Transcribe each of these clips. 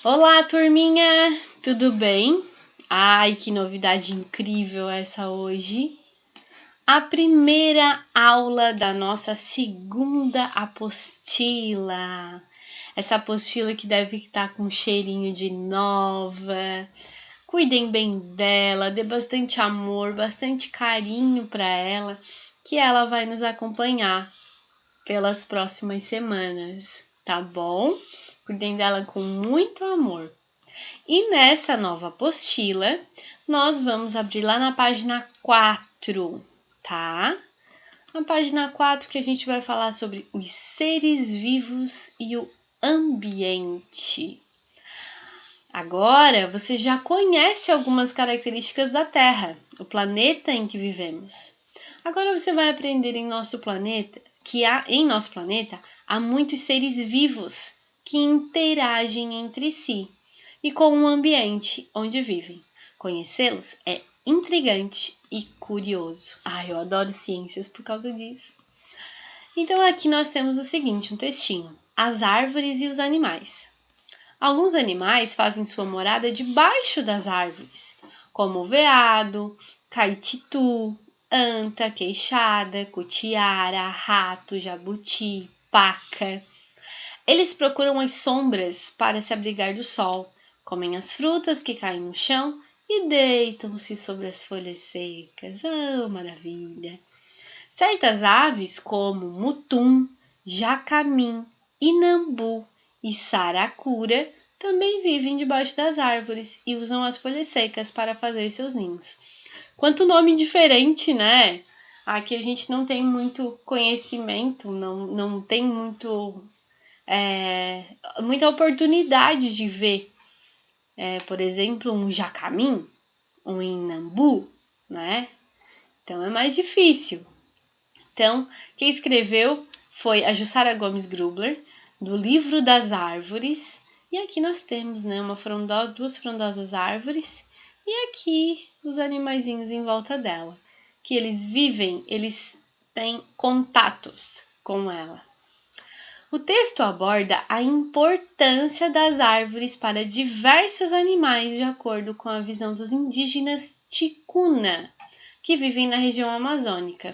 Olá, turminha! Tudo bem? Ai, que novidade incrível essa hoje! A primeira aula da nossa segunda apostila. Essa apostila que deve estar com cheirinho de nova. Cuidem bem dela, dê bastante amor, bastante carinho para ela, que ela vai nos acompanhar pelas próximas semanas, tá bom? Cuidem dela com muito amor. E nessa nova apostila, nós vamos abrir lá na página 4, tá? Na página 4 que a gente vai falar sobre os seres vivos e o ambiente. Agora, você já conhece algumas características da Terra, o planeta em que vivemos. Agora você vai aprender em nosso planeta há muitos seres vivos que interagem entre si e com o ambiente onde vivem. Conhecê-los é intrigante e curioso. Eu adoro ciências por causa disso. Então aqui nós temos o seguinte, um textinho. As árvores e os animais. Alguns animais fazem sua morada debaixo das árvores, como o veado, caititu, anta, queixada, cutiara, rato, jabuti, paca. Eles procuram as sombras para se abrigar do sol, comem as frutas que caem no chão e deitam-se sobre as folhas secas. Maravilha! Certas aves, como mutum, jacamim, inambu e saracura, também vivem debaixo das árvores e usam as folhas secas para fazer seus ninhos. Quanto nome diferente, né? Aqui a gente não tem muito conhecimento, não tem muita oportunidade de ver, por exemplo, um jacamim, um inambu, né? Então é mais difícil. Então, quem escreveu foi a Jussara Gomes Grubler, do Livro das Árvores. E aqui nós temos, né, duas frondosas árvores e aqui os animaizinhos em volta dela, que eles têm contatos com ela. O texto aborda a importância das árvores para diversos animais de acordo com a visão dos indígenas Ticuna, que vivem na região amazônica.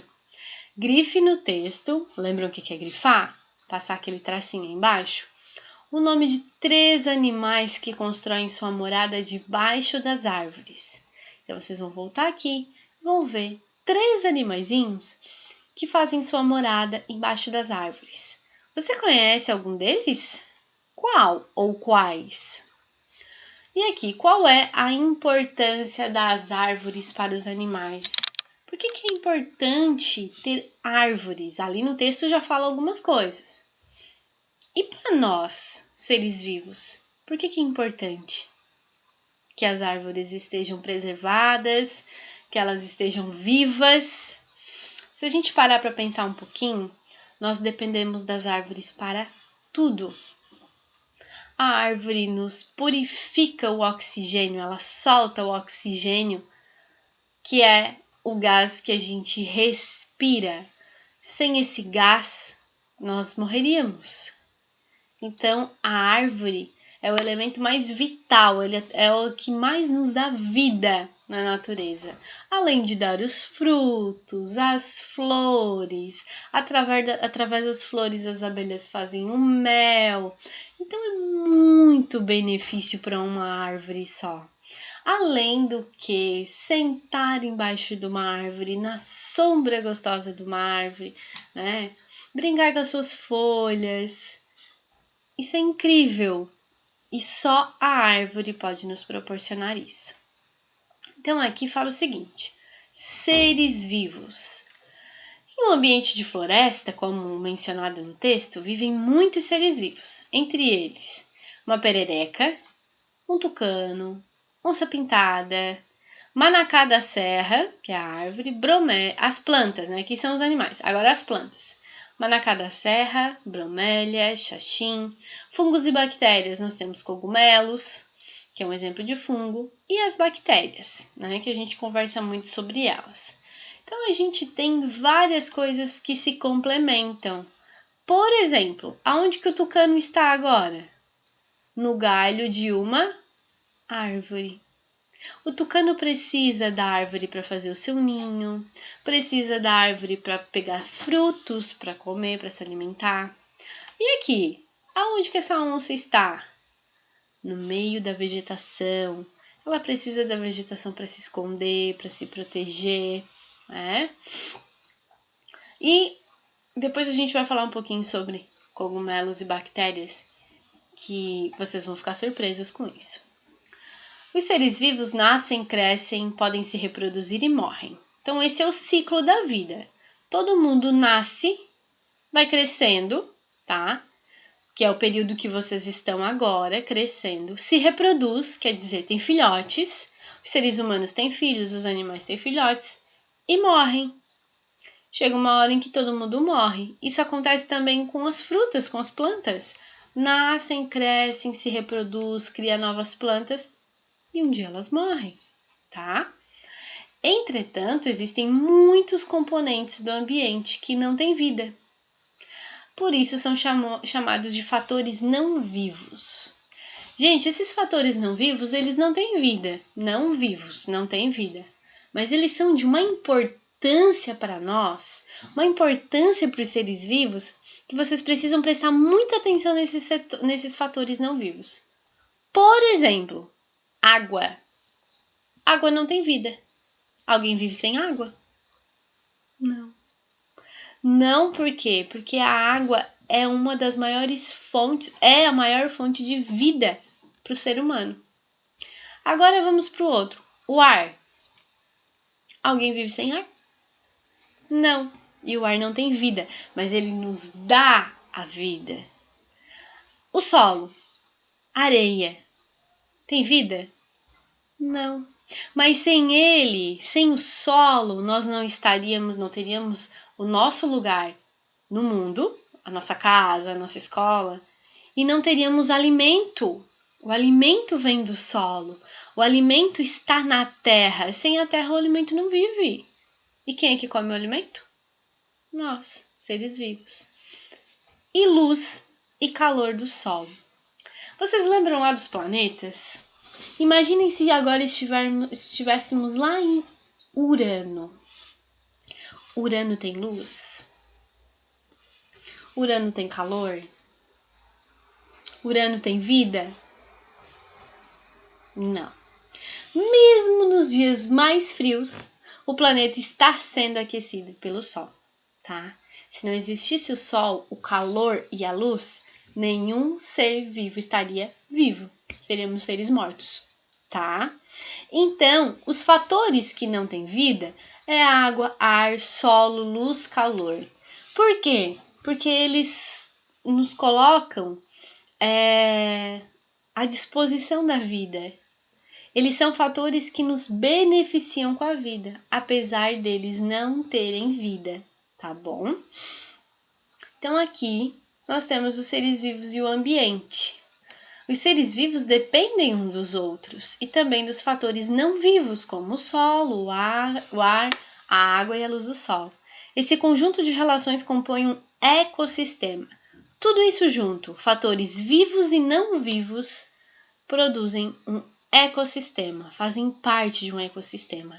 Grife no texto, lembram o que é grifar? Passar aquele tracinho aí embaixo? O nome de 3 animais que constroem sua morada debaixo das árvores. Então vocês vão voltar aqui e vão ver 3 animaizinhos que fazem sua morada embaixo das árvores. Você conhece algum deles? Qual ou quais? E aqui, qual é a importância das árvores para os animais? Por que é importante ter árvores? Ali no texto já fala algumas coisas. E para nós, seres vivos, por que é importante que as árvores estejam preservadas, que elas estejam vivas? Se a gente parar para pensar um pouquinho, nós dependemos das árvores para tudo. A árvore nos purifica o oxigênio, ela solta o oxigênio, que é o gás que a gente respira. Sem esse gás, nós morreríamos. Então, a árvore é o elemento mais vital, ele é o que mais nos dá vida na natureza. Além de dar os frutos, as flores, através das flores as abelhas fazem o mel. Então, é muito benefício para uma árvore só. Além do que sentar embaixo de uma árvore, na sombra gostosa de uma árvore, né? Brincar com as suas folhas. Isso é incrível. E só a árvore pode nos proporcionar isso. Então aqui fala o seguinte: seres vivos. Em um ambiente de floresta, como mencionado no texto, vivem muitos seres vivos. Entre eles, uma perereca, um tucano, onça-pintada, manacá da serra, que é a árvore, as plantas, né, que são os animais. Agora as plantas. Manacá da serra, bromélia, xaxim, fungos e bactérias. Nós temos cogumelos, que é um exemplo de fungo, e as bactérias, né, que a gente conversa muito sobre elas. Então, a gente tem várias coisas que se complementam. Por exemplo, aonde que o tucano está agora? no galho de uma árvore. O tucano precisa da árvore para fazer o seu ninho, precisa da árvore para pegar frutos para comer, para se alimentar. E aqui, aonde que essa onça está? No meio da vegetação. Ela precisa da vegetação para se esconder, para se proteger, né? E depois a gente vai falar um pouquinho sobre cogumelos e bactérias, que vocês vão ficar surpresos com isso. Os seres vivos nascem, crescem, podem se reproduzir e morrem. Então, esse é o ciclo da vida. Todo mundo nasce, vai crescendo, tá? Que é o período que vocês estão agora, crescendo. Se reproduz, quer dizer, tem filhotes. Os seres humanos têm filhos, os animais têm filhotes. E morrem. Chega uma hora em que todo mundo morre. Isso acontece também com as frutas, com as plantas. Nascem, crescem, se reproduz, cria novas plantas. E um dia elas morrem, tá? Entretanto, existem muitos componentes do ambiente que não têm vida. Por isso são chamados de fatores não vivos. Gente, esses fatores não vivos, eles não têm vida. Não vivos, não têm vida. Mas eles são de uma importância para nós, uma importância para os seres vivos, que vocês precisam prestar muita atenção nesses fatores não vivos. Por exemplo, água. Água não tem vida. Alguém vive sem água? Não. Não, por quê? Porque a água é uma das maiores fontes, é a maior fonte de vida para o ser humano. Agora vamos para o outro. O ar. Alguém vive sem ar? Não. E o ar não tem vida, mas ele nos dá a vida. O solo. Areia. Tem vida? Não. Mas sem ele, sem o solo, nós não teríamos o nosso lugar no mundo, a nossa casa, a nossa escola, e não teríamos alimento. O alimento vem do solo. O alimento está na terra. Sem a terra o alimento não vive. E quem é que come o alimento? Nós, seres vivos. E luz e calor do sol. Vocês lembram lá dos planetas? Imaginem se agora estivéssemos lá em Urano. Urano tem luz? Urano tem calor? Urano tem vida? Não. Mesmo nos dias mais frios, o planeta está sendo aquecido pelo Sol, tá? Se não existisse o Sol, o calor e a luz, nenhum ser vivo estaria vivo. Seríamos seres mortos, tá? Então, os fatores que não têm vida é água, ar, solo, luz, calor. Por quê? Porque eles nos colocam à disposição da vida. Eles são fatores que nos beneficiam com a vida, apesar deles não terem vida, tá bom? Então aqui nós temos os seres vivos e o ambiente. Os seres vivos dependem uns dos outros e também dos fatores não vivos, como o solo, o ar, a água e a luz do sol. Esse conjunto de relações compõe um ecossistema. Tudo isso junto, fatores vivos e não vivos, produzem um ecossistema, fazem parte de um ecossistema.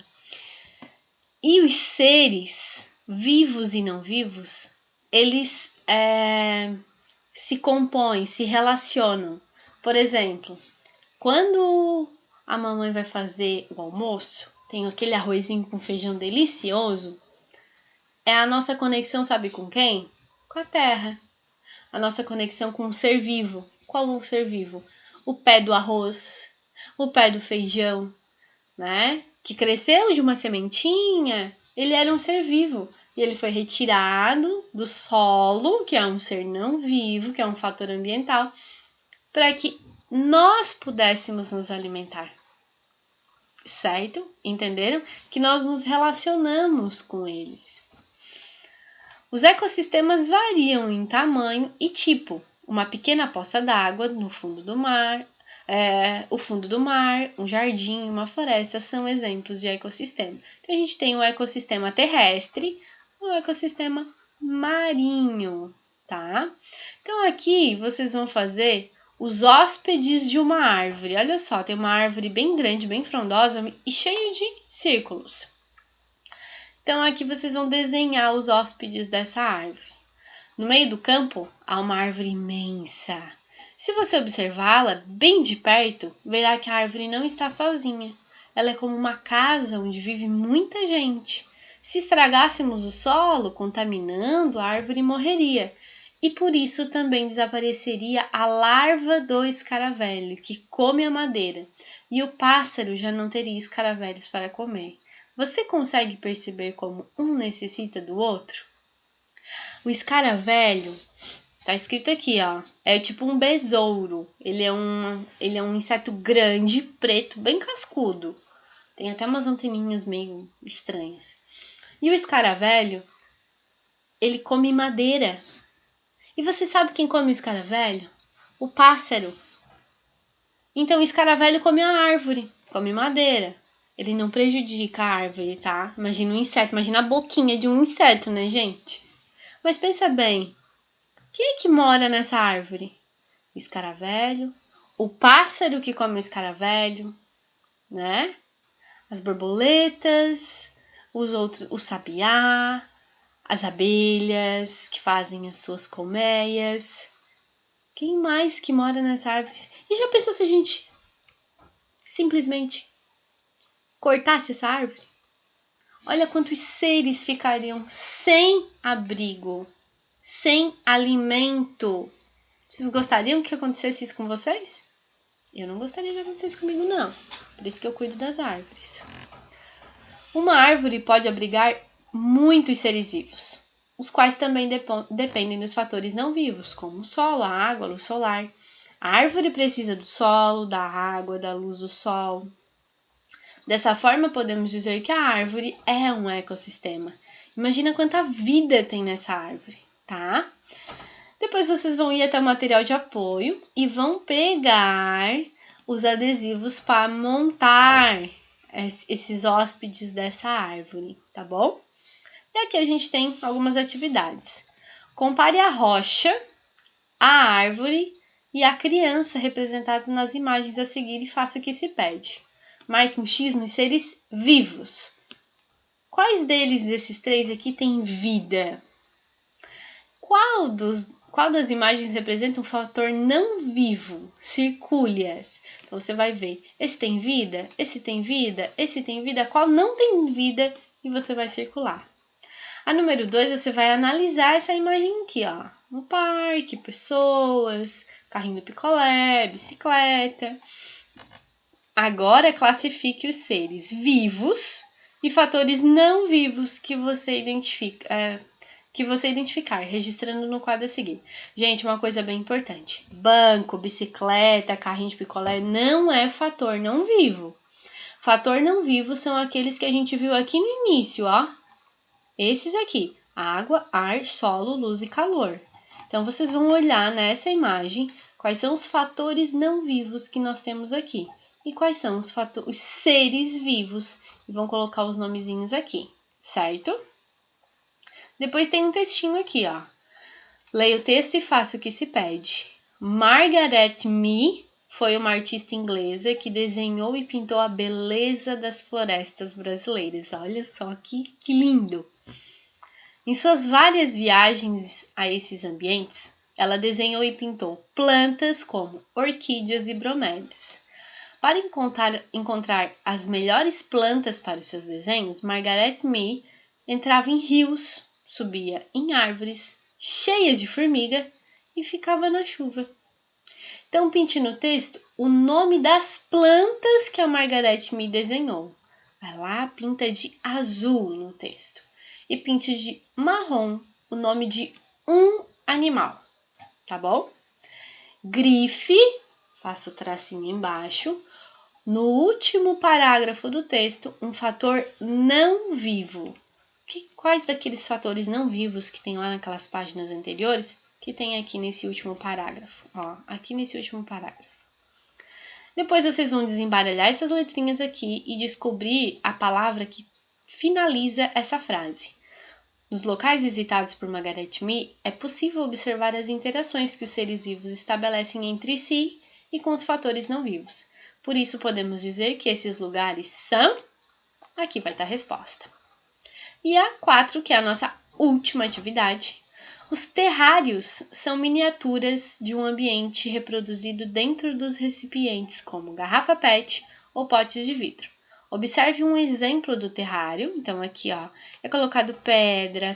E os seres vivos e não vivos, eles se compõem, se relacionam. Por exemplo, quando a mamãe vai fazer o almoço, tem aquele arrozinho com feijão delicioso, é a nossa conexão, sabe com quem? Com a terra. A nossa conexão com o ser vivo. Qual o ser vivo? O pé do arroz, o pé do feijão, né? Que cresceu de uma sementinha, ele era um ser vivo. E ele foi retirado do solo, que é um ser não vivo, que é um fator ambiental, para que nós pudéssemos nos alimentar. Certo? Entenderam? Que nós nos relacionamos com eles. Os ecossistemas variam em tamanho e tipo. Uma pequena poça d'água no fundo do mar, o fundo do mar, um jardim, uma floresta são exemplos de ecossistema. Então, a gente tem o ecossistema terrestre, o ecossistema marinho, tá? Então, aqui vocês vão fazer os hóspedes de uma árvore. Olha só, tem uma árvore bem grande, bem frondosa e cheia de círculos. Então, aqui vocês vão desenhar os hóspedes dessa árvore. No meio do campo, há uma árvore imensa. Se você observá-la bem de perto, verá que a árvore não está sozinha. Ela é como uma casa onde vive muita gente. Se estragássemos o solo, contaminando, a árvore morreria. E por isso também desapareceria a larva do escaravelho, que come a madeira. E o pássaro já não teria escaravelhos para comer. Você consegue perceber como um necessita do outro? O escaravelho, tá escrito aqui, ó, é tipo um besouro. Ele é um inseto grande, preto, bem cascudo. Tem até umas anteninhas meio estranhas. E o escaravelho, ele come madeira. E você sabe quem come o escaravelho? O pássaro. Então o escaravelho come a árvore, come madeira. Ele não prejudica a árvore, tá? Imagina um inseto, imagina a boquinha de um inseto, né, gente? Mas pensa bem, quem é que mora nessa árvore? O escaravelho, o pássaro que come o escaravelho, né? As borboletas, o sabiá, as abelhas que fazem as suas colmeias. Quem mais que mora nessa árvore? E já pensou se a gente simplesmente cortasse essa árvore? Olha quantos seres ficariam sem abrigo, sem alimento. Vocês gostariam que acontecesse isso com vocês? Eu não gostaria que acontecesse comigo, não. Por isso que eu cuido das árvores. Uma árvore pode abrigar muitos seres vivos, os quais também dependem dos fatores não vivos, como o solo, a água, a luz solar. A árvore precisa do solo, da água, da luz do sol. Dessa forma, podemos dizer que a árvore é um ecossistema. Imagina quanta vida tem nessa árvore, tá? Depois vocês vão ir até o material de apoio e vão pegar os adesivos para montar esses hóspedes dessa árvore, tá bom? E aqui a gente tem algumas atividades. Compare a rocha, a árvore e a criança representada nas imagens a seguir e faça o que se pede. Marque um X nos seres vivos. Quais desses três aqui tem vida? Qual das imagens representa um fator não vivo? Circule-as. Então você vai ver, esse tem vida, esse tem vida, esse tem vida, qual não tem vida, e você vai circular. A número 2, você vai analisar essa imagem aqui, ó. Um parque, pessoas, carrinho do picolé, bicicleta. Agora classifique os seres vivos e fatores não vivos que você identificar, registrando no quadro a seguir. Gente, uma coisa bem importante. Banco, bicicleta, carrinho de picolé não é fator não vivo. Fator não vivo são aqueles que a gente viu aqui no início, ó. Esses aqui, água, ar, solo, luz e calor. Então, vocês vão olhar nessa imagem quais são os fatores não vivos que nós temos aqui. E quais são os seres vivos. E vão colocar os nomezinhos aqui, certo? Depois tem um textinho aqui, ó. Leia o texto e faça o que se pede. Margaret Mee foi uma artista inglesa que desenhou e pintou a beleza das florestas brasileiras. Olha só que lindo! Em suas várias viagens a esses ambientes, ela desenhou e pintou plantas como orquídeas e bromélias. Para encontrar as melhores plantas para os seus desenhos, Margaret Mee entrava em rios, subia em árvores cheias de formiga e ficava na chuva. Então, pinte no texto o nome das plantas que a Margaret Mee desenhou. Vai lá, pinta de azul no texto. E pinte de marrom o nome de um animal, tá bom? Grife, faça o tracinho embaixo. No último parágrafo do texto, um fator não vivo. Quais daqueles fatores não vivos que tem lá naquelas páginas anteriores que tem aqui nesse último parágrafo? Ó, aqui nesse último parágrafo. Depois vocês vão desembaralhar essas letrinhas aqui e descobrir a palavra que finaliza essa frase. Nos locais visitados por Margaret Mee, é possível observar as interações que os seres vivos estabelecem entre si e com os fatores não vivos. Por isso, podemos dizer que esses lugares são... Aqui vai estar a resposta. E a 4, que é a nossa última atividade. Os terrários são miniaturas de um ambiente reproduzido dentro dos recipientes, como garrafa PET ou potes de vidro. Observe um exemplo do terrário. Então, aqui, ó, é colocado pedra,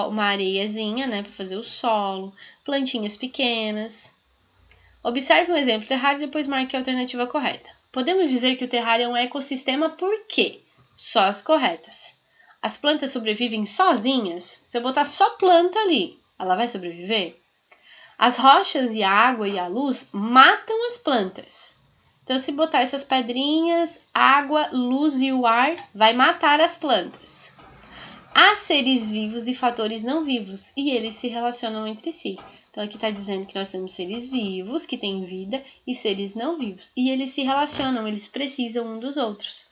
uma areiazinha, né, para fazer o solo, plantinhas pequenas. Observe um exemplo do terrário e depois marque a alternativa correta. Podemos dizer que o terrário é um ecossistema por quê? Só as corretas. As plantas sobrevivem sozinhas? Se eu botar só planta ali, ela vai sobreviver? As rochas e a água e a luz matam as plantas. Então, se botar essas pedrinhas, água, luz e o ar, vai matar as plantas. Há seres vivos e fatores não vivos, e eles se relacionam entre si. Então, aqui está dizendo que nós temos seres vivos, que têm vida, e seres não vivos. E eles se relacionam, eles precisam um dos outros.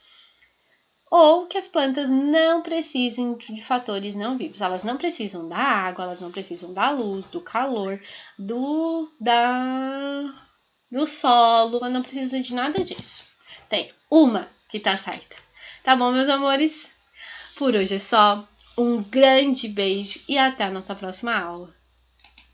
Ou que as plantas não precisam de fatores não vivos. Elas não precisam da água, elas não precisam da luz, do calor, do solo, ela não precisa de nada disso. Tem uma que tá certa. Tá bom, meus amores? Por hoje é só. Um grande beijo e até a nossa próxima aula.